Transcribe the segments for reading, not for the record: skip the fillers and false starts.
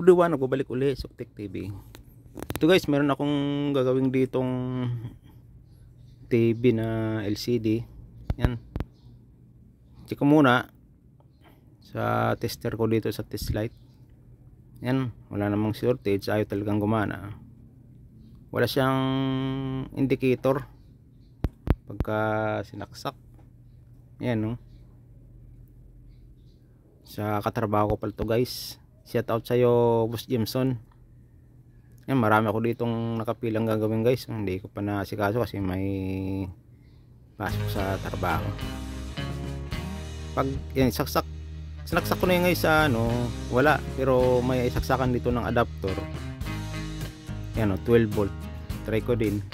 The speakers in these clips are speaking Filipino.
Everyone, nagbabalik uli sa Tech TV. Ito guys, meron akong gagawin ditong TV na LCD. Yan. Check ko muna sa tester ko dito sa test light. Yan, wala namang shortage, ayaw talagang gumana. Wala siyang indicator pagka sinaksak. Yan, no. Sa katrabaho ko pala to guys. Shout out sa'yo, Boss Jameson. Yan, marami ako ditong nakapilang gagawin guys. Hindi ko pa nasikaso kasi may pasok sa trabaho. Pag yan, sinaksak ko na yun guys sa wala. Pero may saksakan dito ng adapter. Yan 12 volt. Try ko din.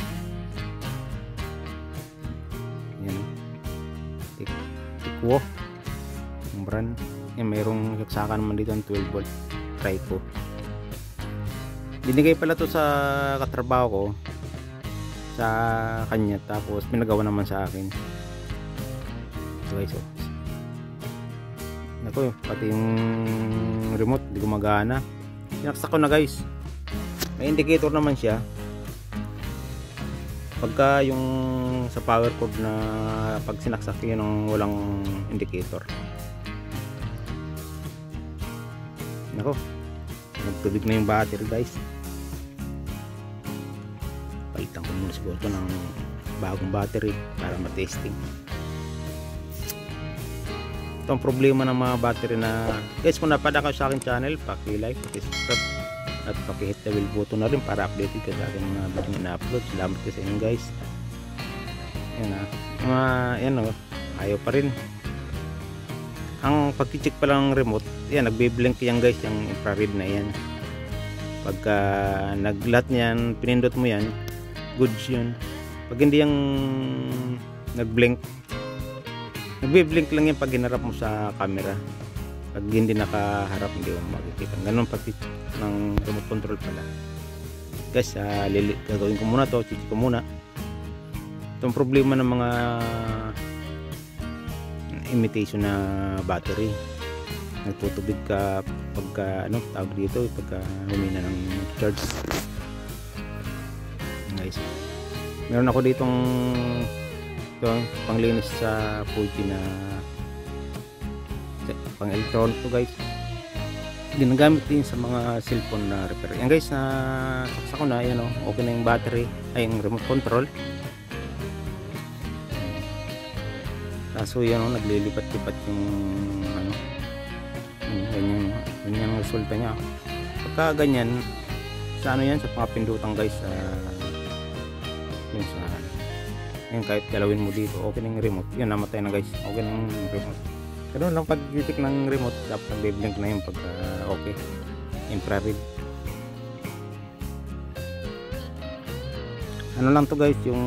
Yan Tikwo. Yung brand. Yan, mayroong saksakan naman dito ng 12 volt. Try ko. Binigay pala to sa katrabaho ko sa kanya, tapos pinagawa naman sa akin. So guys, nako, pati yung remote hindi gumagana. Sinaksak ko na guys. May indicator naman siya. Pagka yung sa power cord na pag sinaksak yun ang walang indicator. Nako, nagtubig na yung battery guys. Palitan ko muna siguro ito ng bagong battery para matesting. Ito ang problema ng mga battery na guys, kung napada ka sa akin channel, paki-like, paki-subscribe at paki-hit the bell button na rin para updated ka sa aking mga video na upload. Salamat ka sa inyo guys. Yan ayaw pa rin. Ang pag-check pa lang ng remote, yan, nagbe-blink yan guys, yung infrared na yan. Pagka naglat niyan, pinindot mo yan, goods yun. Pag hindi yung nagblink, nagbe-blink lang yan pag hinarap mo sa camera. Pag hindi nakaharap, hindi mo makikita. Ganun pag-check ng remote control pala. Guys, gagawin ko muna to, check ko muna. Itong problema ng mga imitation na battery, nagtutubig ka pagka tawag dito, pagka humina ng charge. Guys, meron ako ditong panglinis sa Fuji na pang electronic to guys. Ginagamit din sa mga cellphone na repair. Yan guys, na saksak ko na, yan okay na yung battery, ay yung remote control. Kaso yan naglilipat-lipat yung ganyan ang resulta niya. Pagka ganyan sa yan, sa mga pindutan guys, yung sa yan, kahit galawin mo dito, okay na yung remote. Yan, namatay na guys, okay na yung remote. Ganun lang pag-titik ng remote, dapat nag-blink na yung pagka okay, infrared. Ano lang to guys, yung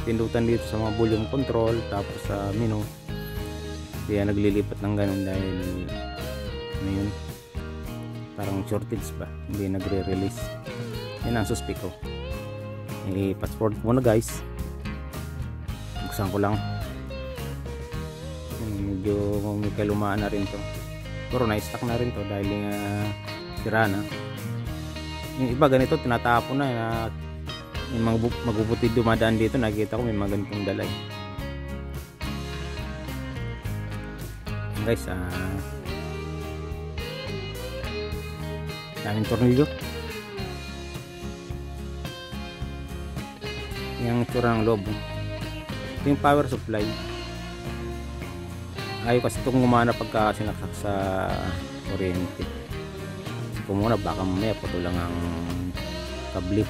pindutan dito sa mga volume control, tapos sa menu, kaya naglilipat ng ganun dahil yun, parang shortage ba, hindi nagre-release. Yan ang suspect ko. I-passport muna guys, buksan ko lang. Medyo may kalumaan na rin to, pero na-stack na rin to dahil sira na. Yung iba ganito tinatapon na, yung mga magubutid dumadaan dito, nakikita ko may mga ganitong dalay guys. Daming tornilyo. Yung tsura ng loob. Ito yung power supply. Ayaw kasi itong gumana pagka sinaksak sa kuryente. Kung muna baka mamaya putulang ang kable.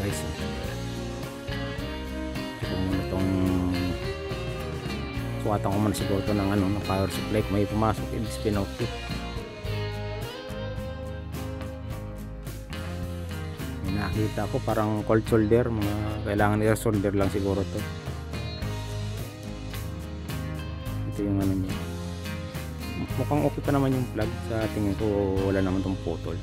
Guys, kung muna itong suwatan ko muna siguro ito ng ng power supply kung may pumasok, i-spin out it. May nakita ko parang cold solder, mga kailangan air solder lang siguro to. Ito yung niya, mukhang okay pa naman yung plug, sa tingin ko wala naman tong putol.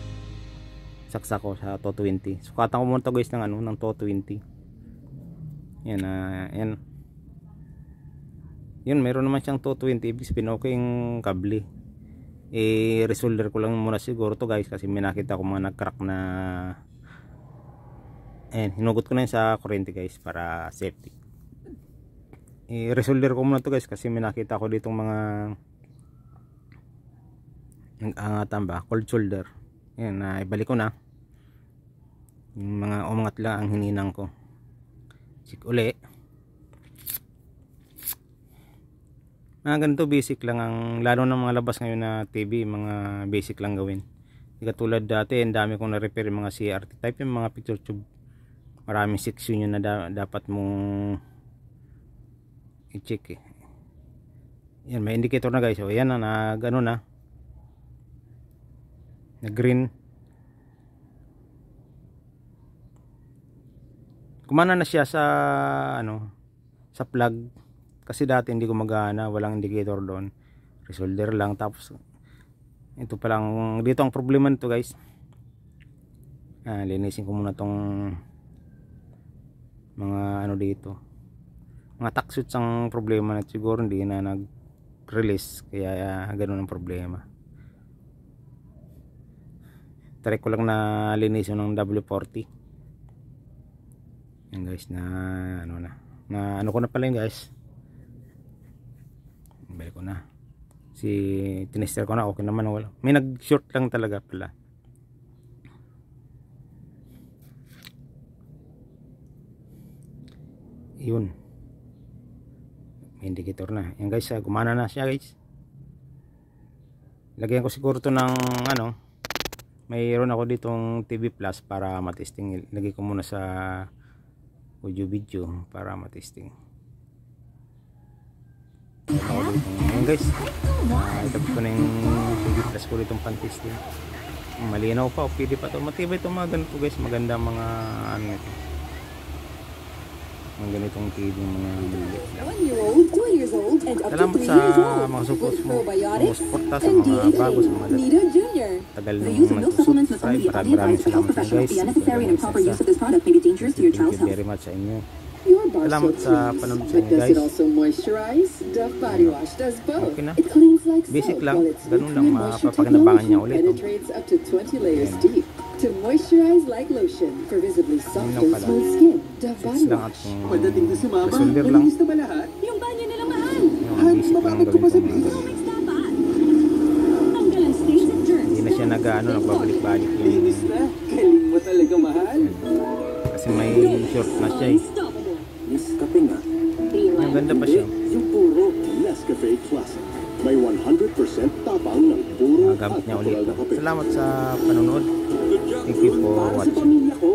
saksak ko sa 220. Sukatan ko muna to guys ng ng 220. Yan, yan. Yun, meron naman siyang 220, ibig sabihin okay yung kable. I-resolder ko lang muna siguro to guys, kasi may nakita ko mga nag-crack na. Ayan, hinugot ko na yun sa kuryente guys para safety. I-resolder ko muna to guys, kasi may nakita ko ditong mga nag-angatan ba, cold shoulder. Ayan, ibalik ko na. Yung mga umangat lang ang hininang ko. Check uli. Mga ganito basic lang ang, lalo na mga labas ngayon na TV, mga basic lang gawin. Hindi katulad dati, ang dami kong na-repair yung mga CRT type, yung mga picture tube. Maraming section yun na dapat mong i-check eh. Yan, may indicator na guys. So yan na, gano na. Na green. Kumana na siya sa ano, sa plug. Kasi dati hindi gumagana, walang indicator doon. Resolder lang, tapos ito pa lang dito ang problema nito guys. Linisin ko muna tong mga ano dito. Mga taksits ang problema na siguro hindi na nag-release, kaya ganoon ang problema. Try ko lang na linisin ng W40. Yan guys, na ano ko na pala yun guys. Balik ko na. Tinester ko na, okay naman, wala. May nag-short lang talaga pala. Yun. May indicator na. Yan guys, gumana na siya guys. Lagyan ko siguro to ng ano. Mayroon ako ditong TV Plus para matesting. Lagay ko muna sa audio video para matesting. Ayan guys, itabi ko na yung TV Plus ko ditong pan-testing. Malinaw pa, pwede pa to. Matibay itong mga ganito guys, maganda mga ano ito, mga ganitong TV, mga salamat sa mga support mo, sumusuporta sa mga bago, sa mga tagal nung nag-subscribe. Maraming salamat sa guys. Thank you very much sa inyo. Salamat sa panonood sa inyo guys. Okay na, basic lang, ganun lang, mapapakinabangan niya ulit. To moisturize like lotion for visibly soft and smooth skin. Dove Body Wash. Pagdating na si Mama, resolder lang. malinis na ba lahat? Yung banyo nila mahal. Basic lang Mababad ko pa sa gawin. Comex dapat. Tanggal ang stains and germs. Hindi na siya nagbabalik-balik yung, Linis na. Galing mo talaga, mahal. kasi may short na siya eh. Unstoppable. Nescafe nga. Ang ganda pa siya. Yung puro Nescafe Classic. May 100% tapang ng puro Magamit niya at ulit. natural na kape. Salamat sa panonood. Thank you for Para sa watching. pamilya ko.